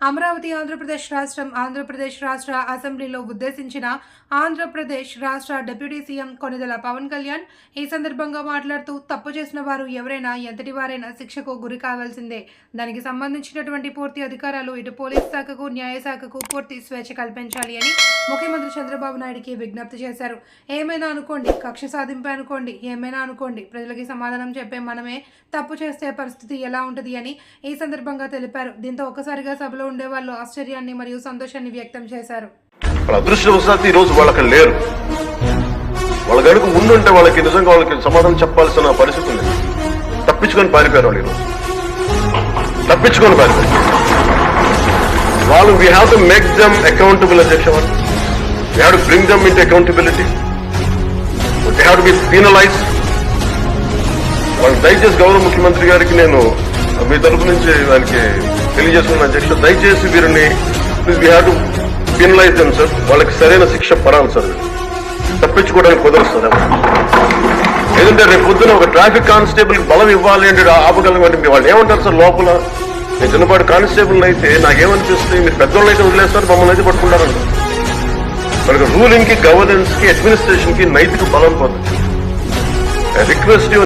అమరావతి ఆంధ్రప్రదేశ్ రాష్ట్ర అసెంబ్లీలో ఉద్దేశించిన ఆంధ్రప్రదేశ్ రాష్ట్ర డిప్యూటీ సీఎం కొణిదెల పవన్ కళ్యాణ్ ఈ సందర్భంగా మాట్లాడుతూ తప్పు చేసిన వారు ఎవరైనా ఎంతటి వారైనా శిక్షకు గురి కావాల్సిందే. దానికి సంబంధించినటువంటి పూర్తి అధికారాలు ఇటు పోలీస్ శాఖకు, న్యాయశాఖకు పూర్తి స్వేచ్ఛ కల్పించాలి అని ముఖ్యమంత్రి చంద్రబాబు నాయుడికి విజ్ఞప్తి చేశారు. ఏమైనా అనుకోండి, కక్ష సాధింపు అనుకోండి, ఏమైనా అనుకోండి, ప్రజలకి సమాధానం చెప్పే మనమే తప్పు చేస్తే పరిస్థితి ఎలా ఉంటుంది అని ఈ సందర్భంగా తెలిపారు. దీంతో ఒక్కసారిగా సభలో ఉండే వాళ్ళు ఆశ్చర్యాన్ని మరియు సంతోషాన్ని వ్యక్తం చేశారు. అదృష్టవశాత్తు ఈ రోజు వాళ్ళకి లేరు. వాళ్ళ గనుక ముందుంటే వాళ్ళకి నిజంగా వాళ్ళకి సమాధానం చెప్పాల్సిన పరిస్థితి ఉంది. తప్పించుకొని పారిపోయారు వాళ్ళు. ఈరోజు తప్పించుకొని పారిపోయారు వాళ్ళు. We have to make them accountable అధ్యక్ష. We have to bring them into accountability. They have to be penalize. వాళ్ళు దయచేసి గౌరవ ముఖ్యమంత్రి గారికి నేను మీ తరపు నుంచి ఆయనకి తెలియజేసుకున్న అధ్యక్ష, దయచేసి వీరిని we have to penalise them sir. వాళ్ళకి సరైన శిక్ష పడాలి సార్. తప్పించుకోవడానికి కుదరదు సార్. ఏదంటే రేపు పొద్దున ఒక ట్రాఫిక్ కానిస్టేబుల్ బలం ఇవ్వాలి అంటే ఆపగలమంటే వాళ్ళు ఏమంటారు సార్ లోపల? నేను చిన్నపాటి కానిస్టేబుల్ అయితే నాకేమనిపిస్తుంది, మీరు పెద్దోళ్ళు అయితే వదిలేస్తారు, మమ్మల్ని అయితే పట్టుకుంటారంట. మనకి రూలింగ్ కి, గవర్నెన్స్ కి, అడ్మినిస్ట్రేషన్ కి నైతిక బలం పోతుంది. రిక్వెస్ట్